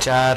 4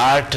8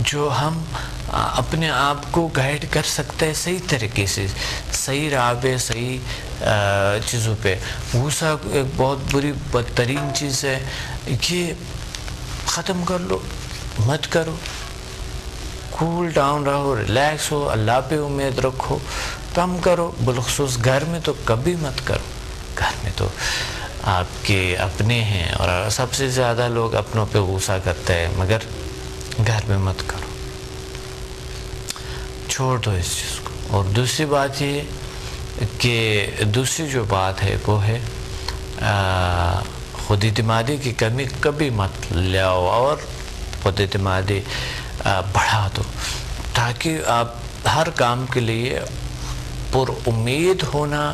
جو ہم اپنے آپ کو گائیڈ کر سکتے ہیں صحیح طریقے سے، صحیح راہ پہ، صحیح چیزوں پہ. غصہ ایک بہت بری بدترین چیز ہے، یہ ختم کر لو، مت کرو، کول ڈاؤن رہو، ریلیکس ہو، اللہ پہ امید رکھو، کم کرو. بالخصوص گھر میں تو کبھی مت کرو. گھر میں تو آپ کے اپنے ہیں اور سب سے زیادہ لوگ اپنوں پہ غصہ کرتے ہیں، مگر گھر میں مت کرو، چھوڑ دو اس چیز کو. اور دوسری بات یہ کہ دوسری جو بات ہے وہ ہے خود اعتمادی کی کمی کبھی مت لاؤ اور خود اعتمادی بڑھا دو، تاکہ آپ ہر کام کے لیے پر امید ہونا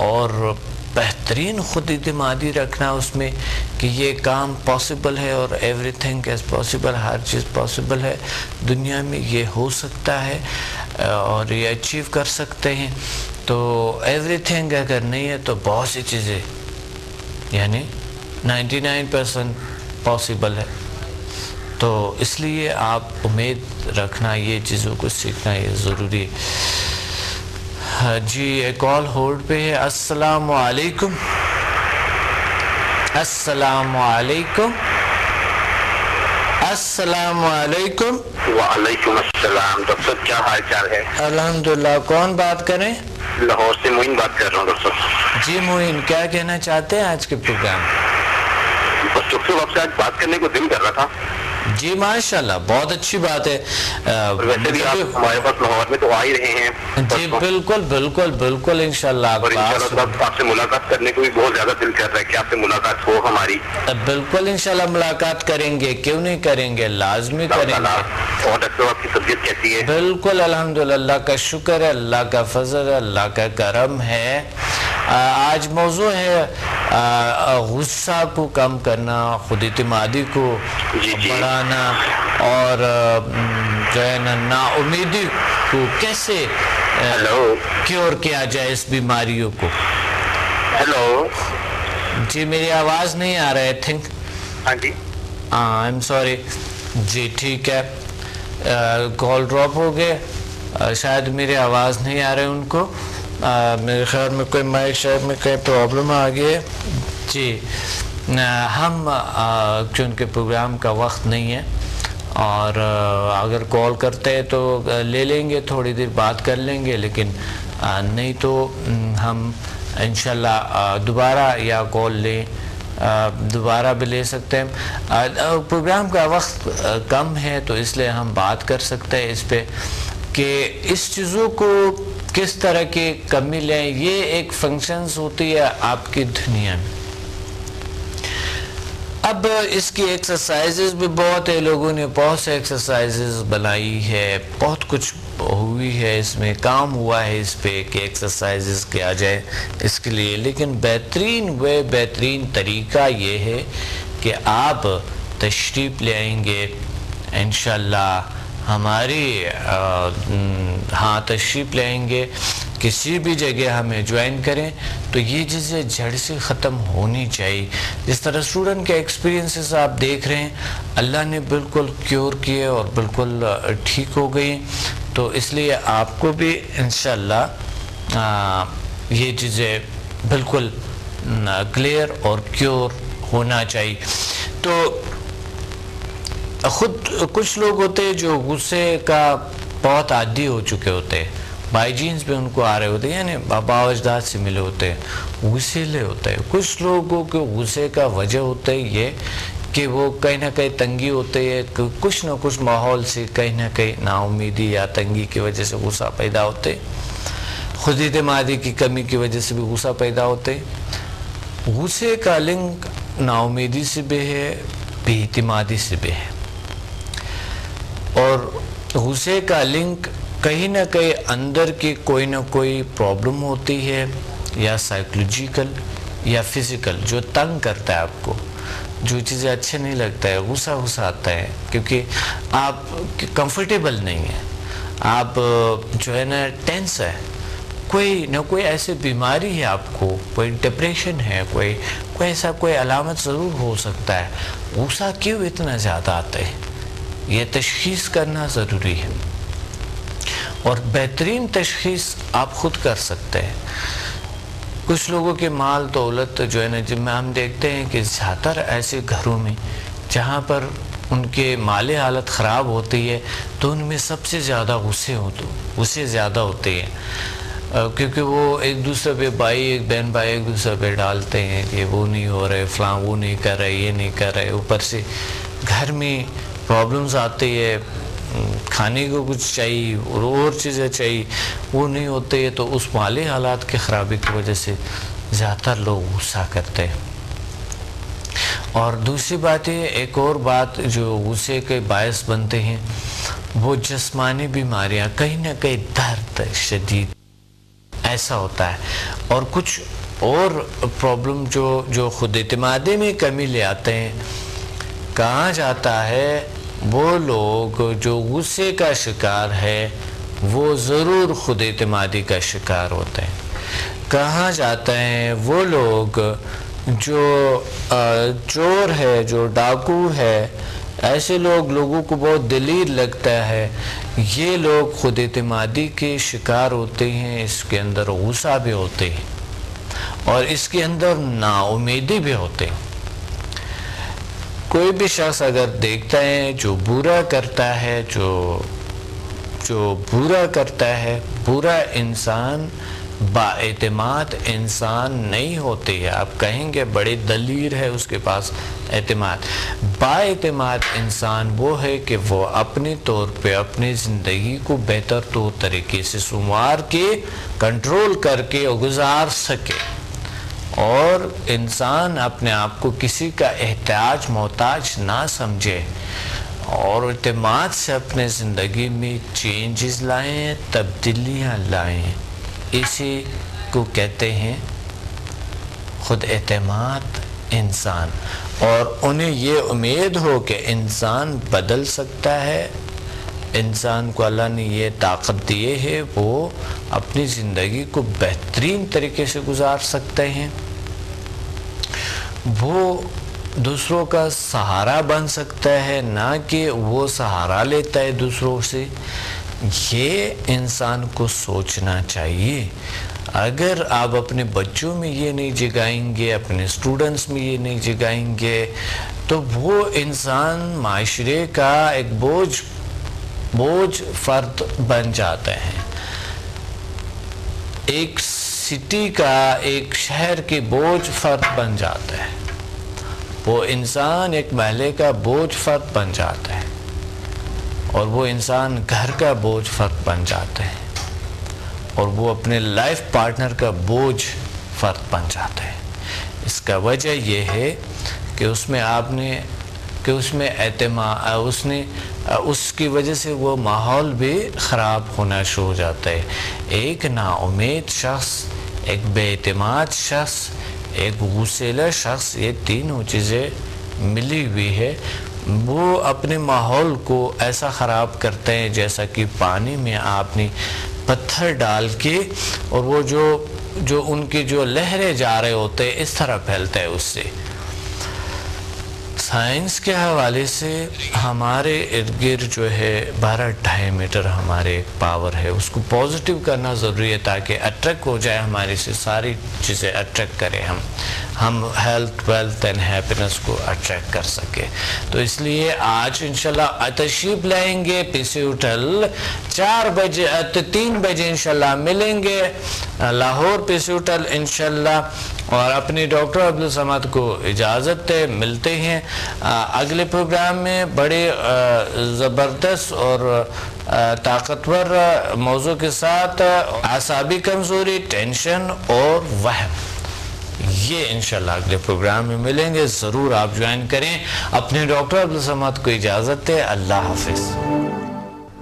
اور بہترین خود اعتمادی رکھنا اس میں کہ یہ کام پاسبل ہے اور ایوری تھنگ از پاسبل، ہر چیز پاسبل ہے دنیا میں، یہ ہو سکتا ہے اور یہ اچیو کر سکتے ہیں. تو ایوری تھنگ اگر نہیں ہے تو بہت سی چیزیں یعنی 99% پاسبل ہے. تو اس لیے آپ امید رکھنا، یہ چیزوں کو سیکھنا یہ ضروری ہے. جی ایک کال ہولڈ پہ ہے. السلام علیکم. السلام علیکم. السلام علیکم. وعلیکم السلام. ڈاکٹر صاحب کیا حال چال ہے؟ الحمدللہ. کون بات کریں؟ لاہور سے معین بات کر رہا ہوں ڈاکٹر صاحب. جی معین، کیا کہنا چاہتے ہیں آج کے پروگرام؟ بس ڈاکٹر صاحب آپ سے آج بات کرنے کو دل کر رہا تھا. جی ماشاءاللہ، بہت اچھی بات ہے. ویسے بھی آپ ہمارے پاس لاہور میں تو آ ہی رہے ہیں. جی بالکل بالکل بالکل انشاءاللہ. اور انشاءاللہ آپ سے ملاقات کرنے کو بھی بہت زیادہ دل کر رہا ہے کہ آپ سے ملاقات ہو ہماری. بالکل انشاءاللہ ملاقات کریں گے، کیوں نہیں کریں گے، لازمی کریں گے. اور ڈاکٹر صاحب آپ کی طبیعت کیسی ہے؟ بالکل الحمدللہ، اللہ کا شکر ہے، اللہ کا فضل ہے، اللہ کا کرم ہے. آج موضوع ہے غصہ کو کم کرنا، خود اعتمادی کو بڑھانا اور جو ہے نا امیدی کو کیسے کیور کیا جائے اس بیماریوں کو. ہیلو جی میری آواز نہیں آ رہا ہے تھنک. ہاں جی. I am sorry. جی ٹھیک ہے، کال ڈراپ ہو گئے، شاید میری آواز نہیں آ رہی ان کو. میرے خیال میں کوئی مائک شاید میں کوئی پرابلم آ گئی ہے. جی ہم چونکہ پروگرام کا وقت نہیں ہے اور اگر کال کرتے ہیں تو لے لیں گے، تھوڑی دیر بات کر لیں گے، لیکن نہیں تو ہم انشاءاللہ دوبارہ یا کال لیں، دوبارہ بھی لے سکتے ہیں. پروگرام کا وقت کم ہے تو اس لیے ہم بات کر سکتے ہیں اس پہ کہ اس چیزوں کو کس طرح کی کمی لیں. یہ ایک فنکشنز ہوتی ہے آپ کی دنیا میں. اب اس کی ایکسرسائزز بھی بہت ہے، لوگوں نے بہت سے ایکسرسائزز بنائی ہے، بہت کچھ ہوئی ہے، اس میں کام ہوا ہے اس پہ کہ ایکسرسائزز کیا جائے اس کے لیے. لیکن بہترین طریقہ یہ ہے کہ آپ تشریف لے آئیں گے انشاءاللہ ہماری ہاں تشریف لے آئیں گے، کسی بھی جگہ ہمیں جوائن کریں تو یہ چیزیں جڑ سے ختم ہونی چاہیے. جس طرح اسٹوڈنٹ کے ایکسپیرینسز آپ دیکھ رہے ہیں، اللہ نے بالکل کیور کیے اور بالکل ٹھیک ہو گئی. تو اس لیے آپ کو بھی انشاءاللہ یہ چیزیں بالکل کلیئر اور کیور ہونا چاہیے. تو خود کچھ لوگ ہوتے ہیں جو غصے کا بہت عادی ہو چکے ہوتے ہیں، بائی جینس بھی ان کو آ رہے ہوتے ہیں، یعنی بابا اجداد سے ملے ہوتے ہیں، غصیلے ہوتے ہیں. کچھ لوگوں کے غصے کا وجہ ہوتا ہے یہ کہ وہ کہیں نہ کہیں تنگی ہوتے ہے، کچھ نہ کچھ ماحول سے کہیں نہ کہیں نا امیدی یا تنگی کی وجہ سے غصہ پیدا ہوتے. خود اعتمادی کی کمی کی وجہ سے بھی غصہ پیدا ہوتے. غصے کا لنک نا امیدی سے بھی ہے، بے اعتمادی سے بھی ہے. اور غصے کا لنک کہیں نہ کہیں اندر کی کوئی نہ کوئی پرابلم ہوتی ہے، یا سائیکولوجیکل یا فزیکل، جو تنگ کرتا ہے آپ کو، جو چیزیں اچھے نہیں لگتا ہے، غصہ آتا ہے کیونکہ آپ کمفرٹیبل نہیں ہیں، آپ جو ہے نا ٹینس ہے، کوئی نہ کوئی ایسے بیماری ہے آپ کو، کوئی ڈپریشن ہے، کوئی ایسا کوئی علامت ضرور ہو سکتا ہے. غصہ کیوں اتنا زیادہ آتا ہے؟ یہ تشخیص کرنا ضروری ہے، اور بہترین تشخیص آپ خود کر سکتے ہیں۔ کچھ لوگوں کے مال دولت جو ہے نا، جن میں ہم دیکھتے ہیں کہ زیادہ تر ایسے گھروں میں جہاں پر ان کے مالی حالت خراب ہوتی ہے تو ان میں سب سے زیادہ غصے زیادہ ہوتے ہیں، کیونکہ وہ ایک دوسرے پہ ایک بہن بھائی ایک دوسرے پہ ڈالتے ہیں کہ وہ نہیں ہو رہے، فلاں وہ نہیں کر رہے، یہ نہیں کر رہے، اوپر سے گھر میں پرابلمز آتی ہے، کھانے کو کچھ چاہیے اور چیزیں چاہیے، وہ نہیں ہوتے ہیں، تو اس مالی حالات کی خرابی کی وجہ سے زیادہ تر لوگ غصہ کرتے ہیں۔ اور دوسری بات ہے، ایک اور بات جو غصے کے باعث بنتے ہیں، وہ جسمانی بیماریاں، کہیں نہ کہیں درد شدید ایسا ہوتا ہے، اور کچھ اور پرابلم جو خود اعتمادی میں کمی لے آتے ہیں۔ کہا جاتا ہے وہ لوگ جو غصے کا شکار ہے وہ ضرور خود اعتمادی کا شکار ہوتے ہیں۔ کہا جاتا ہے وہ لوگ جو چور ہے، جو ڈاکو ہے، ایسے لوگوں کو بہت دلیر لگتا ہے، یہ لوگ خود اعتمادی کے شکار ہوتے ہیں، اس کے اندر غصہ بھی ہوتے ہیں اور اس کے اندر نا امیدی بھی ہوتے ہیں۔ کوئی بھی شخص اگر دیکھتا ہے جو برا کرتا ہے، جو برا کرتا ہے، برا انسان با اعتماد انسان نہیں ہوتے ہے۔ آپ کہیں گے بڑے دلیر ہے، اس کے پاس اعتماد۔ با اعتماد انسان وہ ہے کہ وہ اپنے طور پہ اپنی زندگی کو بہتر طور طریقے سے سنوار کے کنٹرول کر کے گزار سکے، اور انسان اپنے آپ کو کسی کا محتاج نہ سمجھے، اور اعتماد سے اپنے زندگی میں چینجز لائیں، تبدیلیاں لائیں۔ اسی کو کہتے ہیں خود اعتماد انسان، اور انہیں یہ امید ہو کہ انسان بدل سکتا ہے، انسان کو اللہ نے یہ طاقت دیے ہے، وہ اپنی زندگی کو بہترین طریقے سے گزار سکتے ہیں، وہ دوسروں کا سہارا بن سکتا ہے، نہ کہ وہ سہارا لیتا ہے دوسروں سے۔ یہ انسان کو سوچنا چاہیے۔ اگر آپ اپنے بچوں میں یہ نہیں جگائیں گے، اپنے اسٹوڈنٹس میں یہ نہیں جگائیں گے، تو وہ انسان معاشرے کا ایک بوجھ فرد بن جاتا ہے، ایک سٹی کا، ایک شہر کے بوجھ فرد بن جاتا ہے، وہ انسان ایک محلے کا بوجھ فرد بن جاتا ہے، اور وہ انسان گھر کا بوجھ فرد بن جاتا ہے، اور وہ اپنے لائف پارٹنر کا بوجھ فرد بن جاتا ہے۔ اس کا وجہ یہ ہے کہ اس کی وجہ سے وہ ماحول بھی خراب ہونا شروع ہو جاتا ہے۔ ایک نا امید شخص، ایک بے اعتماد شخص، ایک غصیلا شخص، یہ تینوں چیزیں ملی ہوئی ہے، وہ اپنے ماحول کو ایسا خراب کرتے ہیں جیسا کہ پانی میں آپ نے پتھر ڈال کے، اور وہ جو ان کی جو لہریں جا رہے ہوتے ہیں اس طرح پھیلتا ہے اس سے۔ سائنس کے حوالے سے ہمارے ارد گرد جو ہے 12.5 میٹر ہمارے پاور ہے، اس کو پازیٹیو کرنا ضروری ہے تاکہ اٹریکٹ ہو جائے، ہمارے سے ساری چیزیں اٹریکٹ کریں، ہم ہیلتھ ویلتھ اینڈ ہیپینس کو اٹریکٹ کر سکے۔ تو اس لیے آج انشاءاللہ تشریف لائیں گے پی سی ہوٹل، 3 بجے انشاءاللہ ملیں گے لاہور پی سی ہوٹل انشاءاللہ، اور اپنے ڈاکٹر عبدالصمد کو اجازت ہے، ملتے ہیں اگلے پروگرام میں بڑے زبردست اور طاقتور موضوع کے ساتھ، اعصابی کمزوری، ٹینشن اور وہم، یہ انشاءاللہ اگلے پروگرام میں ملیں گے، ضرور آپ جوائن کریں۔ اپنے ڈاکٹر عبدالصمد کو اجازت ہے، اللہ حافظ۔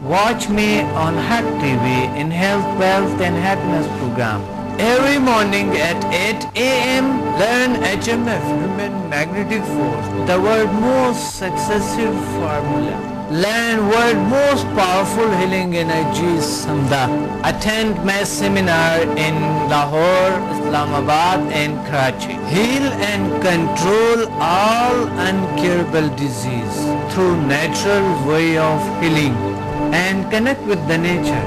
Watch me on Hack TV in Health, Wealth and Happiness program. Every morning at 8 a.m. learn HMF, Human Magnetic Force, the world's most successful formula. Learn world's most powerful healing energies, Samda. Attend my seminar in Lahore, Islamabad and Karachi. Heal and control all incurable disease through natural way of healing and connect with the nature.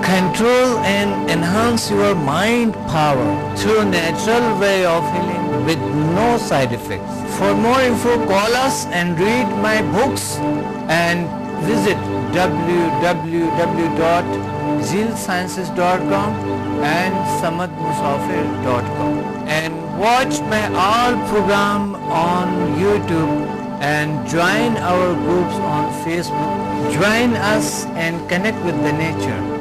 Control and enhance your mind power through natural way of healing with no side effects. For more info, call us and read my books and visit www.zilsciences.com and samadmusafir.com and watch my all program on YouTube and join our groups on Facebook. Join us and connect with the nature.